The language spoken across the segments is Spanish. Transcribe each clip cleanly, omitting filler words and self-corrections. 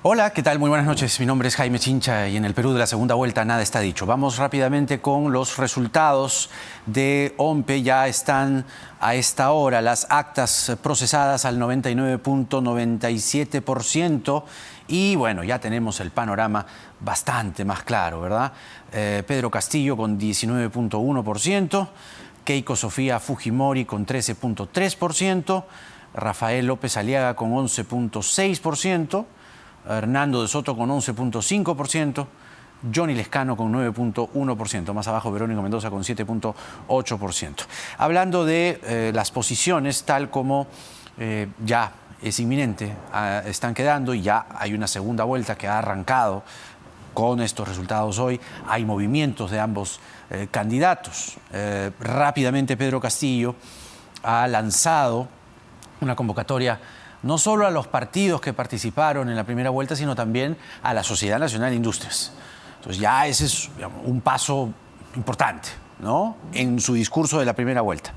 Hola, ¿qué tal? Muy buenas noches. Mi nombre es Jaime Chincha y en el Perú de la segunda vuelta nada está dicho. Vamos rápidamente con los resultados de OMPE. Ya están a esta hora las actas procesadas al 99.97% y bueno, ya tenemos el panorama bastante más claro, ¿verdad? Pedro Castillo con 19.1%, Keiko Sofía Fujimori con 13.3%, Rafael López Aliaga con 11.6%, Hernando de Soto con 11.5%, Johnny Lescano con 9.1%, más abajo Verónica Mendoza con 7.8%. Hablando de las posiciones, tal como ya es inminente, están quedando y ya hay una segunda vuelta que ha arrancado con estos resultados hoy. Hay movimientos de ambos candidatos. Rápidamente Pedro Castillo ha lanzado una convocatoria no solo a los partidos que participaron en la primera vuelta, sino también a la Sociedad Nacional de Industrias. Entonces ya ese es, digamos, un paso importante, ¿no?, en su discurso de la primera vuelta.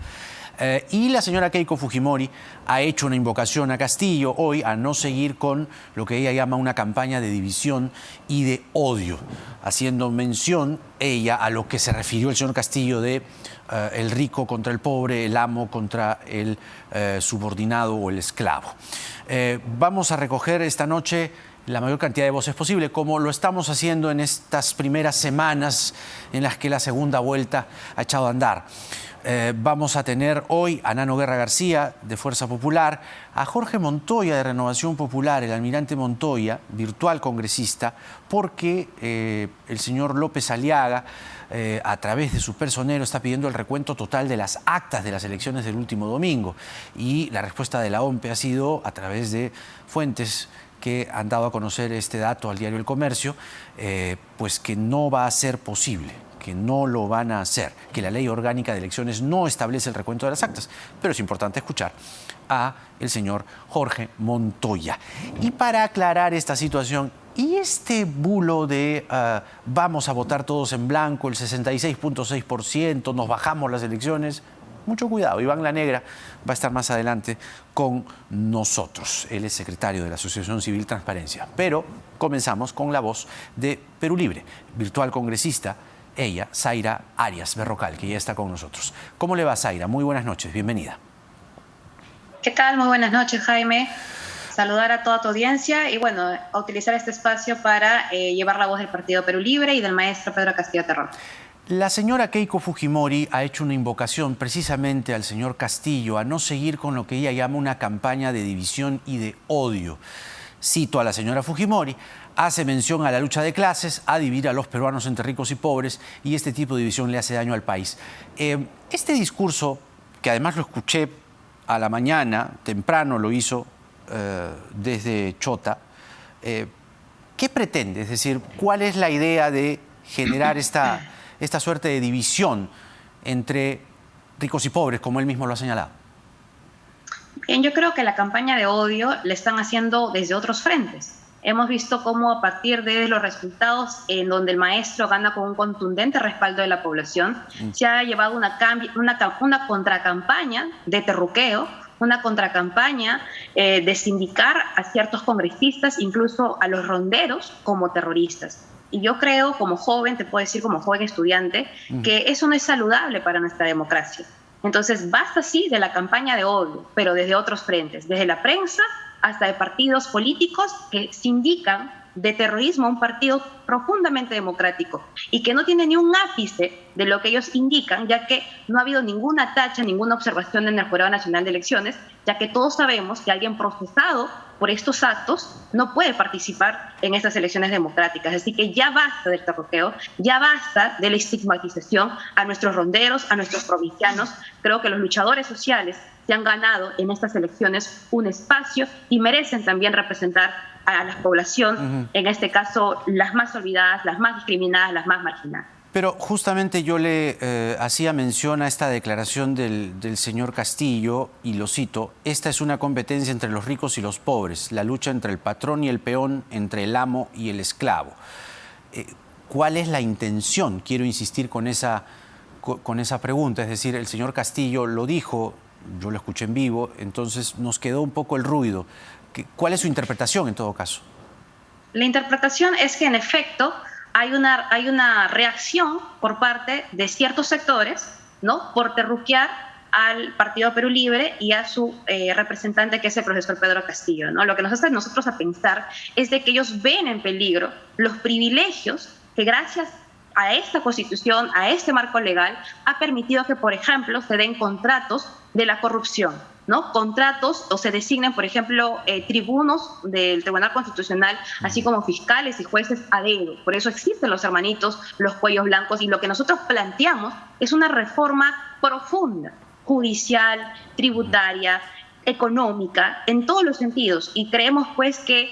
Y la señora Keiko Fujimori ha hecho una invocación a Castillo hoy a no seguir con lo que ella llama una campaña de división y de odio, haciendo mención ella a lo que se refirió el señor Castillo de el rico contra el pobre, el amo contra el subordinado o el esclavo. Vamos a recoger esta noche la mayor cantidad de voces posible, como lo estamos haciendo en estas primeras semanas en las que la segunda vuelta ha echado a andar. Vamos a tener hoy a Nano Guerra García, de Fuerza Popular, a Jorge Montoya, de Renovación Popular, el almirante Montoya, virtual congresista, porque el señor López Aliaga, a través de su personero, está pidiendo el recuento total de las actas de las elecciones del último domingo. Y la respuesta de la OMPE ha sido, a través de fuentes que han dado a conocer este dato al diario El Comercio, pues que no va a ser posible, que no lo van a hacer, que la ley orgánica de elecciones no establece el recuento de las actas. Pero es importante escuchar a el señor Jorge Montoya. Y para aclarar esta situación y este bulo de vamos a votar todos en blanco, el 66.6%, nos bajamos las elecciones, mucho cuidado. Iván La Negra va a estar más adelante con nosotros. Él es secretario de la Asociación Civil Transparencia. Pero comenzamos con la voz de Perú Libre, virtual congresista, ella, Zaira Arias Berrocal, que ya está con nosotros. ¿Cómo le va, Zaira? Muy buenas noches, bienvenida. ¿Qué tal? Muy buenas noches, Jaime. Saludar a toda tu audiencia y, bueno, a utilizar este espacio para llevar la voz del Partido Perú Libre y del maestro Pedro Castillo Terrón. La señora Keiko Fujimori ha hecho una invocación precisamente al señor Castillo a no seguir con lo que ella llama una campaña de división y de odio. Cito a la señora Fujimori: hace mención a la lucha de clases, a dividir a los peruanos entre ricos y pobres, y este tipo de división le hace daño al país. Este discurso, que además lo escuché a la mañana, temprano lo hizo desde Chota, ¿qué pretende? Es decir, ¿cuál es la idea de generar esta suerte de división entre ricos y pobres, como él mismo lo ha señalado? Bien, yo creo que la campaña de odio la están haciendo desde otros frentes. Hemos visto cómo a partir de los resultados en donde el maestro gana con un contundente respaldo de la población, se ha llevado una contracampaña de terruqueo, una contracampaña de sindicar a ciertos congresistas, incluso a los ronderos, como terroristas. Y yo creo, como joven, te puedo decir como joven estudiante, que eso no es saludable para nuestra democracia. Entonces, basta sí de la campaña de odio, pero desde otros frentes, desde la prensa hasta de partidos políticos que sindican de terrorismo a un partido profundamente democrático y que no tiene ni un ápice de lo que ellos indican, ya que no ha habido ninguna tacha, ninguna observación en el Jurado Nacional de Elecciones, ya que todos sabemos que alguien procesado por estos actos no puede participar en estas elecciones democráticas. Así que ya basta del terroqueo, ya basta de la estigmatización a nuestros ronderos, a nuestros provincianos. Creo que los luchadores sociales se han ganado en estas elecciones un espacio y merecen también representar a la población, en este caso las más olvidadas, las más discriminadas, las más marginadas. Pero justamente yo le hacía mención a esta declaración del señor Castillo, y lo cito: esta es una competencia entre los ricos y los pobres, la lucha entre el patrón y el peón, entre el amo y el esclavo. ¿Cuál es la intención? Quiero insistir con esa pregunta. Es decir, el señor Castillo lo dijo, yo lo escuché en vivo, entonces nos quedó un poco el ruido. ¿Cuál es su interpretación en todo caso? La interpretación es que en efecto hay una reacción por parte de ciertos sectores, ¿no?, por terruquear al Partido Perú Libre y a su representante, que es el profesor Pedro Castillo, ¿no? Lo que nos hace nosotros a pensar es de que ellos ven en peligro los privilegios que gracias a esta Constitución, a este marco legal, ha permitido que, por ejemplo, se den contratos de la corrupción, ¿no? Contratos o se designen, por ejemplo, tribunos del Tribunal Constitucional, así como fiscales y jueces a dedo. Por eso existen los hermanitos, los cuellos blancos, y lo que nosotros planteamos es una reforma profunda, judicial, tributaria, económica, en todos los sentidos, y creemos pues que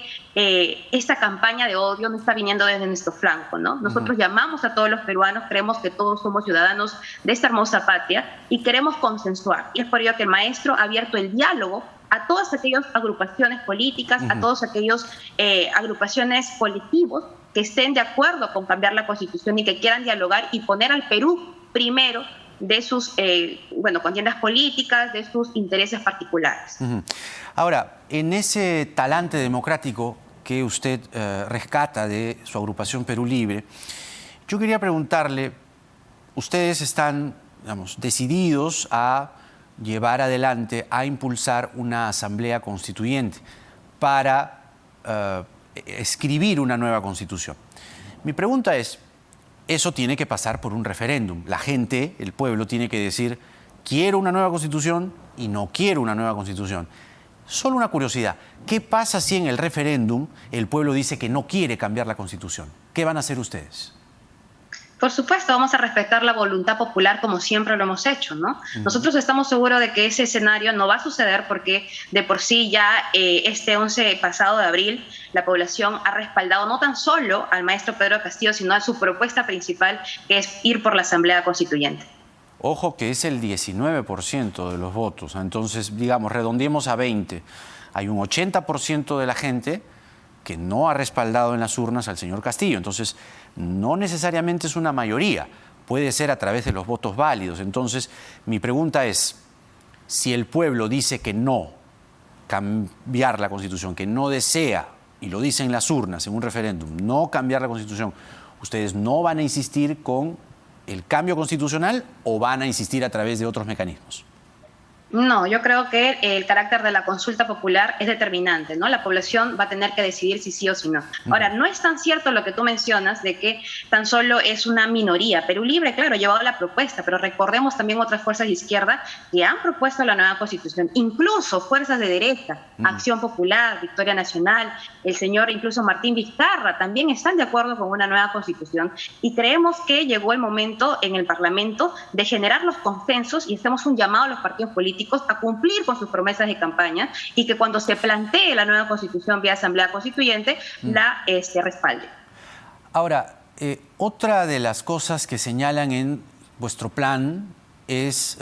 esta campaña de odio no está viniendo desde nuestro flanco, ¿no? Nosotros llamamos a todos los peruanos, creemos que todos somos ciudadanos de esta hermosa patria y queremos consensuar, y es por ello que el maestro ha abierto el diálogo a todas aquellas agrupaciones políticas, a todos aquellos agrupaciones colectivos que estén de acuerdo con cambiar la Constitución y que quieran dialogar y poner al Perú primero de sus contiendas políticas, de sus intereses particulares. Ahora, en ese talante democrático que usted rescata de su agrupación Perú Libre, yo quería preguntarle, ustedes están, digamos, decididos a llevar adelante, a impulsar una asamblea constituyente para escribir una nueva constitución. Mi pregunta es, eso tiene que pasar por un referéndum. La gente, el pueblo, tiene que decir, quiero una nueva constitución y no quiero una nueva constitución. Solo una curiosidad, ¿qué pasa si en el referéndum el pueblo dice que no quiere cambiar la constitución? ¿Qué van a hacer ustedes? Por supuesto, vamos a respetar la voluntad popular como siempre lo hemos hecho, ¿no? Nosotros estamos seguros de que ese escenario no va a suceder porque de por sí ya este 11 pasado de abril la población ha respaldado no tan solo al maestro Pedro Castillo, sino a su propuesta principal, que es ir por la Asamblea Constituyente. Ojo que es el 19% de los votos, entonces, digamos, redondeemos a 20. Hay un 80% de la gente que no ha respaldado en las urnas al señor Castillo. Entonces, no necesariamente es una mayoría, puede ser a través de los votos válidos. Entonces, mi pregunta es, si el pueblo dice que no cambiar la Constitución, que no desea, y lo dice en las urnas, en un referéndum, no cambiar la Constitución, ¿ustedes no van a insistir con el cambio constitucional o van a insistir a través de otros mecanismos? No, yo creo que el carácter de la consulta popular es determinante, ¿no? La población va a tener que decidir si sí o si no. Ahora, no es tan cierto lo que tú mencionas de que tan solo es una minoría. Perú Libre, claro, ha llevado la propuesta, pero recordemos también otras fuerzas de izquierda que han propuesto la nueva Constitución, incluso fuerzas de derecha, Acción Popular, Victoria Nacional, el señor incluso Martín Vizcarra, también están de acuerdo con una nueva Constitución, y creemos que llegó el momento en el Parlamento de generar los consensos y hacemos un llamado a los partidos políticos a cumplir con sus promesas de campaña y que cuando se plantee la nueva Constitución vía Asamblea Constituyente la respalde. Ahora, otra de las cosas que señalan en vuestro plan es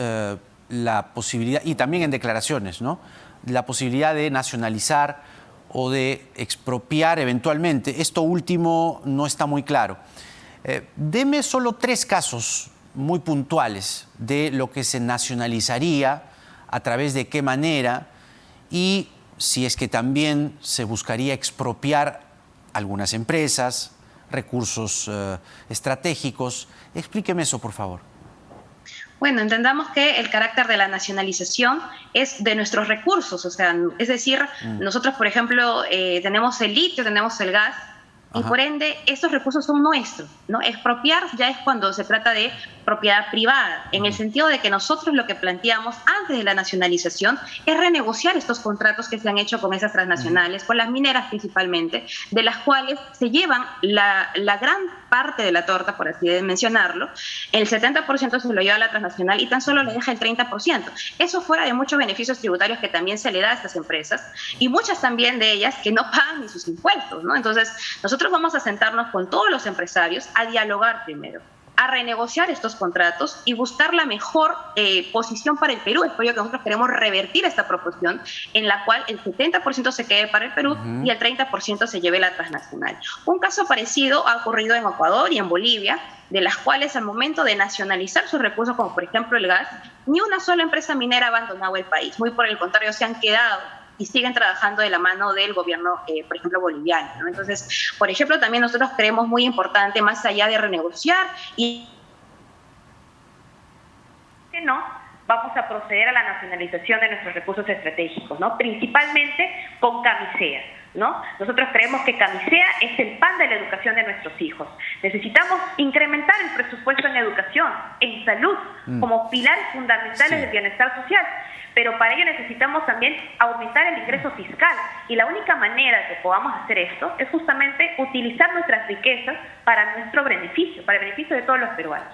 la posibilidad, y también en declaraciones, ¿no?, la posibilidad de nacionalizar o de expropiar eventualmente. Esto último no está muy claro. Deme solo 3 casos muy puntuales de lo que se nacionalizaría, a través de qué manera, y si es que también se buscaría expropiar algunas empresas, recursos estratégicos. Explíqueme eso, por favor. Bueno, entendamos que el carácter de la nacionalización es de nuestros recursos, o sea, es decir, nosotros, por ejemplo, tenemos el litio, tenemos el gas, y por ende, estos recursos son nuestros, ¿no? Expropiar ya es cuando se trata de propiedad privada, en el sentido de que nosotros lo que planteamos antes de la nacionalización es renegociar estos contratos que se han hecho con esas transnacionales, con las mineras principalmente, de las cuales se llevan la gran parte de la torta, por así mencionarlo. El 70% se lo lleva a la transnacional y tan solo le deja el 30%. Eso fuera de muchos beneficios tributarios que también se le da a estas empresas, y muchas también de ellas que no pagan ni sus impuestos, ¿no? Entonces, nosotros vamos a sentarnos con todos los empresarios a dialogar primero, a renegociar estos contratos y buscar la mejor posición para el Perú. Es por ello que nosotros queremos revertir esta proporción en la cual el 70% se quede para el Perú y el 30% se lleve la transnacional. Un caso parecido ha ocurrido en Ecuador y en Bolivia, de las cuales al momento de nacionalizar sus recursos, como por ejemplo el gas, ni una sola empresa minera ha abandonado el país. Muy por el contrario, se han quedado y siguen trabajando de la mano del gobierno, por ejemplo, boliviano, ¿no? Entonces, por ejemplo, también nosotros creemos muy importante, más allá de renegociar y que no, vamos a proceder a la nacionalización de nuestros recursos estratégicos, ¿no? Principalmente con Camisea, ¿no? Nosotros creemos que Camisea es el pan de la educación de nuestros hijos. Necesitamos incrementar el presupuesto en educación, en salud, como pilares fundamentales del bienestar social, pero para ello necesitamos también aumentar el ingreso fiscal, y la única manera que podamos hacer esto es justamente utilizar nuestras riquezas para nuestro beneficio, para el beneficio de todos los peruanos.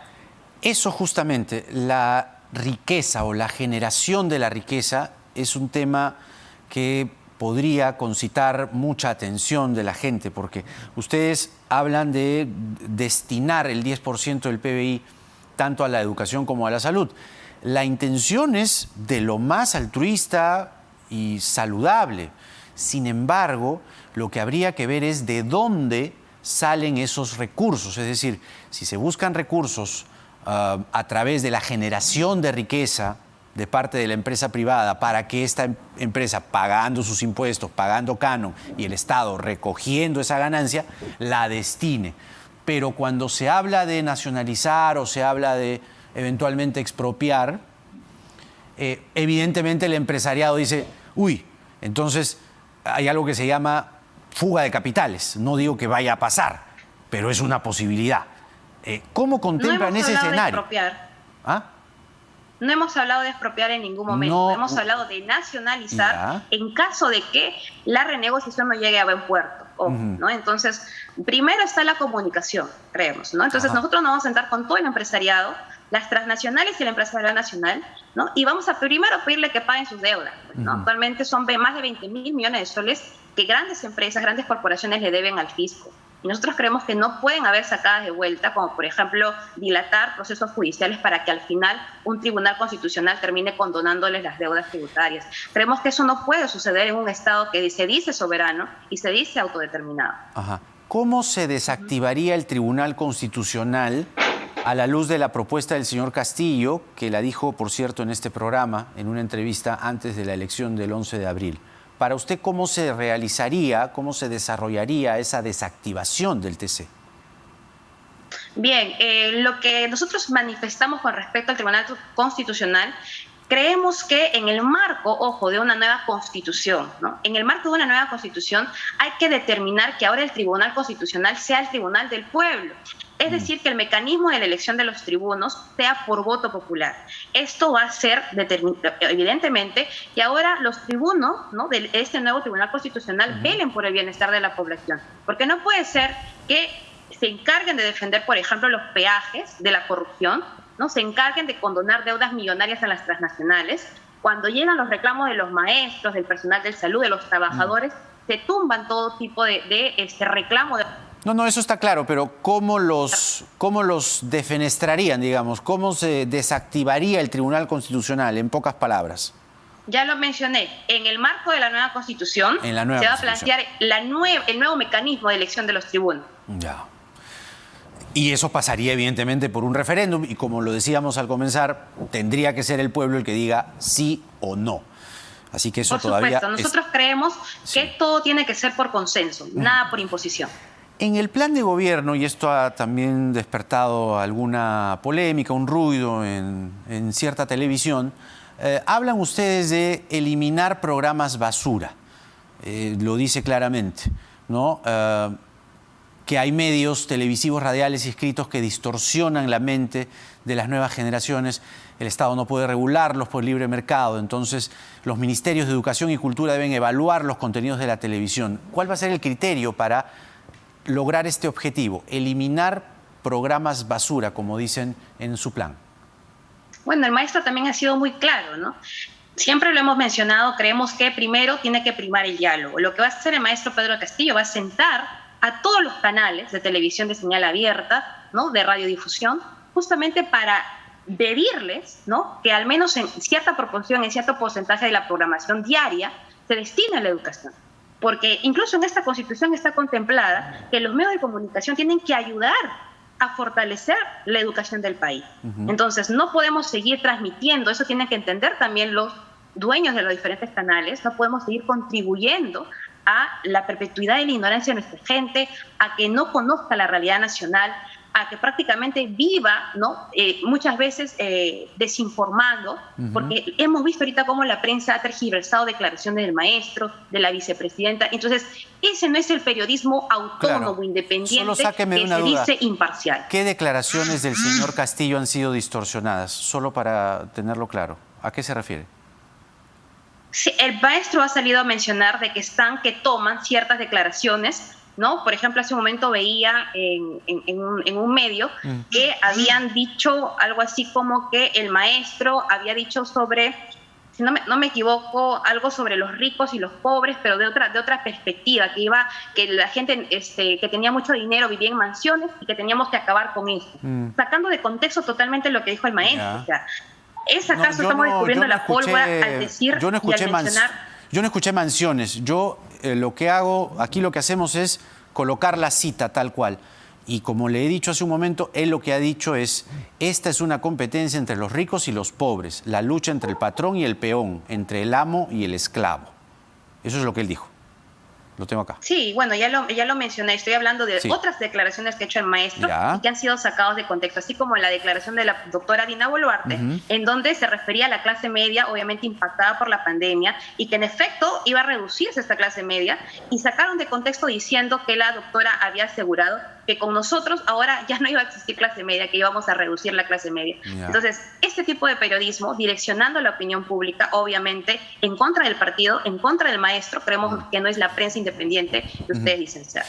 Eso justamente, la riqueza o la generación de la riqueza es un tema que podría concitar mucha atención de la gente, porque ustedes hablan de destinar el 10% del PBI tanto a la educación como a la salud. La intención es de lo más altruista y saludable. Sin embargo, lo que habría que ver es de dónde salen esos recursos. Es decir, si se buscan recursos a través de la generación de riqueza de parte de la empresa privada para que esta empresa, pagando sus impuestos, pagando canon, y el Estado recogiendo esa ganancia, la destine. Pero cuando se habla de nacionalizar o se habla de eventualmente expropiar, evidentemente el empresariado dice, uy, entonces hay algo que se llama fuga de capitales. No digo que vaya a pasar, pero es una posibilidad. ¿Cómo contemplan ese escenario? ¿Ah? No hemos hablado de expropiar en ningún momento. No, hemos hablado de nacionalizar en caso de que la renegociación no llegue a buen puerto. ¿No? Entonces, primero está la comunicación, creemos, ¿no? Entonces, nosotros nos vamos a sentar con todo el empresariado, las transnacionales y el empresariado nacional, ¿no? Y vamos a primero pedirle que paguen sus deudas, ¿no? Actualmente son más de 20.000 millones de soles que grandes empresas, grandes corporaciones le deben al fisco. Y nosotros creemos que no pueden haber sacadas de vuelta, como por ejemplo dilatar procesos judiciales para que al final un tribunal constitucional termine condonándoles las deudas tributarias. Creemos que eso no puede suceder en un Estado que se dice soberano y se dice autodeterminado. ¿Cómo se desactivaría el Tribunal Constitucional a la luz de la propuesta del señor Castillo, que la dijo, por cierto, en este programa, en una entrevista antes de la elección del 11 de abril? Para usted, ¿cómo se realizaría, cómo se desarrollaría esa desactivación del TC? Bien, lo que nosotros manifestamos con respecto al Tribunal Constitucional, creemos que en el marco, ojo, de una nueva constitución, ¿no? En el marco de una nueva constitución hay que determinar que ahora el Tribunal Constitucional sea el Tribunal del Pueblo. Es decir, que el mecanismo de la elección de los tribunos sea por voto popular. Esto va a ser, evidentemente, que ahora los tribunos, ¿no?, de este nuevo Tribunal Constitucional velen por el bienestar de la población. Porque no puede ser que se encarguen de defender, por ejemplo, los peajes de la corrupción, ¿no? Se encarguen de condonar deudas millonarias a las transnacionales. Cuando llegan los reclamos de los maestros, del personal de salud, de los trabajadores, se tumban todo tipo de reclamo. No, eso está claro, pero ¿cómo los defenestrarían, digamos? ¿Cómo se desactivaría el Tribunal Constitucional, en pocas palabras? Ya lo mencioné, en el marco de la nueva Constitución se va a plantear el nuevo mecanismo de elección de los tribunos. Ya. Y eso pasaría evidentemente por un referéndum y, como lo decíamos al comenzar, tendría que ser el pueblo el que diga sí o no. Así que eso por todavía... Supuesto. Nosotros creemos que todo tiene que ser por consenso, nada por imposición. En el plan de gobierno, y esto ha también despertado alguna polémica, un ruido en cierta televisión, hablan ustedes de eliminar programas basura. Lo dice claramente, ¿no? Que hay medios televisivos, radiales y escritos que distorsionan la mente de las nuevas generaciones. El Estado no puede regularlos por libre mercado. Entonces, los ministerios de Educación y Cultura deben evaluar los contenidos de la televisión. ¿Cuál va a ser el criterio para lograr este objetivo? Eliminar programas basura, como dicen en su plan. Bueno, el maestro también ha sido muy claro, ¿no? Siempre lo hemos mencionado, creemos que primero tiene que primar el diálogo. Lo que va a hacer el maestro Pedro Castillo va a sentar a todos los canales de televisión de señal abierta, ¿no?, de radiodifusión, justamente para pedirles, ¿no?, que al menos en cierta proporción, en cierto porcentaje de la programación diaria, se destine a la educación. Porque incluso en esta Constitución está contemplada que los medios de comunicación tienen que ayudar a fortalecer la educación del país. Entonces, no podemos seguir transmitiendo, eso tienen que entender también los dueños de los diferentes canales, no podemos seguir contribuyendo a la perpetuidad de la ignorancia de nuestra gente, a que no conozca la realidad nacional, a que prácticamente viva, ¿no? Muchas veces desinformando, porque hemos visto ahorita cómo la prensa ha tergiversado declaraciones del maestro, de la vicepresidenta. Entonces, ese no es el periodismo autónomo, claro, independiente, que se dice imparcial. ¿Qué declaraciones del señor Castillo han sido distorsionadas? Solo para tenerlo claro. ¿A qué se refiere? Sí, el maestro ha salido a mencionar de que toman ciertas declaraciones, ¿no? Por ejemplo, hace un momento veía en un medio que habían dicho algo así como que el maestro había dicho sobre, si no me equivoco, algo sobre los ricos y los pobres, pero de otra perspectiva, que la gente que tenía mucho dinero vivía en mansiones y que teníamos que acabar con eso, sacando de contexto totalmente lo que dijo el maestro. O sea, ¿es acaso estamos descubriendo la pólvora al decir y al mencionar? Yo no escuché mansiones. Yo lo que hago, aquí lo que hacemos es colocar la cita tal cual. Y como le he dicho hace un momento, él lo que ha dicho es, esta es una competencia entre los ricos y los pobres, la lucha entre el patrón y el peón, entre el amo y el esclavo. Eso es lo que él dijo. Lo tengo acá. Sí, bueno, ya lo mencioné. Estoy hablando de otras declaraciones que ha hecho el maestro y que han sido sacados de contexto, así como la declaración de la doctora Dina Boluarte, en donde se refería a la clase media, obviamente impactada por la pandemia, y que en efecto iba a reducirse esta clase media, y sacaron de contexto diciendo que la doctora había asegurado que con nosotros ahora ya no iba a existir clase media, que íbamos a reducir la clase media. Entonces, este tipo de periodismo, direccionando la opinión pública, obviamente, en contra del partido, en contra del maestro, creemos que no es la prensa independiente que ustedes dicen ser.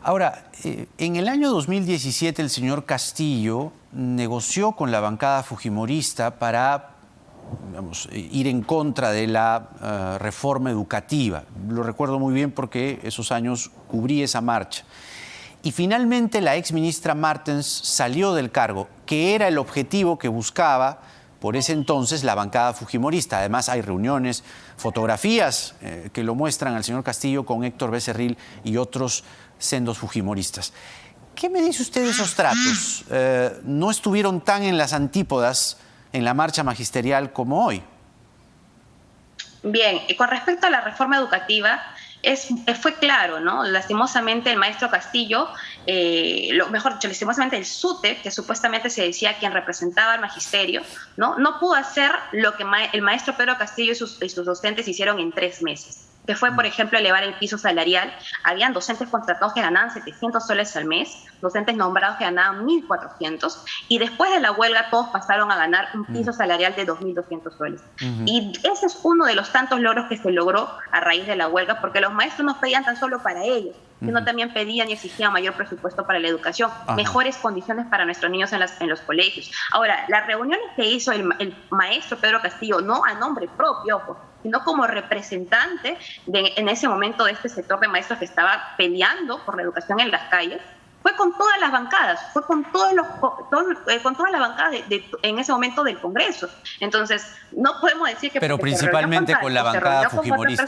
Ahora, en el año 2017 el señor Castillo negoció con la bancada fujimorista para ir en contra de la reforma educativa. Lo recuerdo muy bien porque esos años cubrí esa marcha. Y finalmente la exministra Martens salió del cargo, que era el objetivo que buscaba por ese entonces la bancada fujimorista. Además hay reuniones, fotografías que lo muestran al señor Castillo con Héctor Becerril y otros sendos fujimoristas. ¿Qué me dice usted de esos tratos? ¿No estuvieron tan en las antípodas en la marcha magisterial como hoy? Bien, con respecto a la reforma educativa, fue claro, ¿no? Lastimosamente el maestro Castillo, mejor dicho, lastimosamente el SUTE, que supuestamente se decía quien representaba al magisterio, no pudo hacer lo que el maestro Pedro Castillo y sus docentes hicieron en 3 meses, que fue, por ejemplo, elevar el piso salarial. Habían docentes contratados que ganaban 700 soles al mes, docentes nombrados que ganaban 1.400, y después de la huelga todos pasaron a ganar un piso salarial de 2.200 soles. Y ese es uno de los tantos logros que se logró a raíz de la huelga, porque los maestros no pedían tan solo para ellos, sino también pedían y exigían mayor presupuesto para la educación, mejores condiciones para nuestros niños en los colegios. Ahora, las reuniones que hizo el maestro Pedro Castillo, no a nombre propio, ojo, sino como representante en ese momento de este sector de maestros que estaba peleando por la educación en las calles, fue con todas las bancadas, fue con todas las bancadas en ese momento del Congreso. Entonces, no podemos decir que... Pero principalmente con la bancada fujimorista.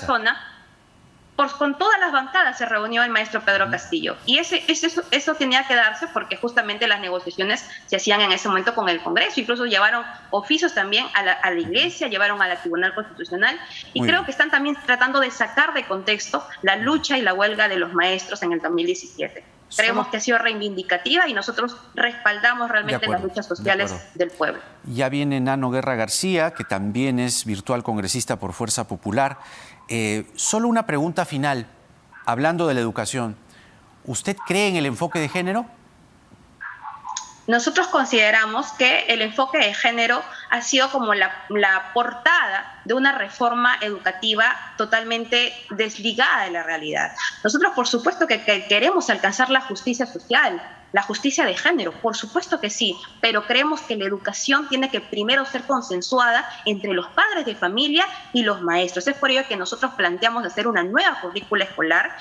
Con todas las bancadas se reunió el maestro Pedro Castillo. Y eso tenía que darse porque justamente las negociaciones se hacían en ese momento con el Congreso. Incluso llevaron oficios también a la Iglesia, llevaron a la Tribunal Constitucional. Y creo que están también tratando de sacar de contexto la lucha y la huelga de los maestros en el 2017. Creemos que ha sido reivindicativa y nosotros respaldamos realmente las luchas sociales del pueblo. Ya viene Nano Guerra García, que también es virtual congresista por Fuerza Popular. Solo una pregunta final, hablando de la educación. ¿Usted cree en el enfoque de género? Nosotros consideramos que el enfoque de género ha sido como la portada de una reforma educativa totalmente desligada de la realidad. Nosotros, por supuesto, que queremos alcanzar la justicia social, la justicia de género, por supuesto que sí, pero creemos que la educación tiene que primero ser consensuada entre los padres de familia y los maestros. Es por ello que nosotros planteamos hacer una nueva currícula escolar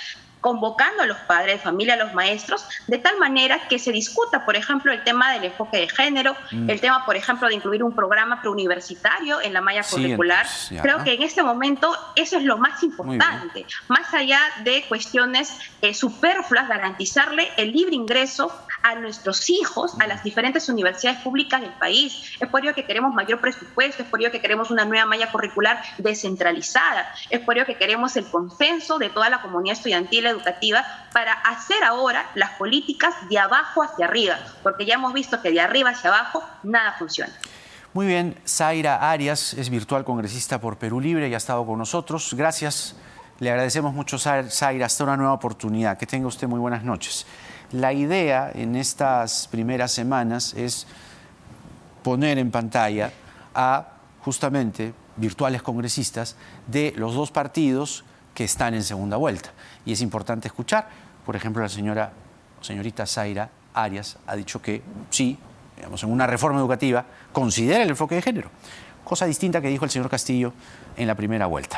convocando a los padres de familia, a los maestros, de tal manera que se discuta, por ejemplo, el tema del enfoque de género, el tema, por ejemplo, de incluir un programa preuniversitario en la malla curricular. Entonces, Creo que en este momento eso es lo más importante, más allá de cuestiones superfluas, garantizarle el libre ingreso a nuestros hijos a las diferentes universidades públicas del país. Es por ello que queremos mayor presupuesto, es por ello que queremos una nueva malla curricular descentralizada, es por ello que queremos el consenso de toda la comunidad estudiantil educativa para hacer ahora las políticas de abajo hacia arriba, porque ya hemos visto que de arriba hacia abajo nada funciona. Muy bien, Zaira Arias es virtual congresista por Perú Libre y ha estado con nosotros. Gracias, le agradecemos mucho, Zaira, hasta una nueva oportunidad. Que tenga usted muy buenas noches. La idea en estas primeras semanas es poner en pantalla a justamente virtuales congresistas de los dos partidos que están en segunda vuelta. Y es importante escuchar, por ejemplo, la señorita Zaira Arias ha dicho que sí, digamos, en una reforma educativa considera el enfoque de género, cosa distinta que dijo el señor Castillo en la primera vuelta.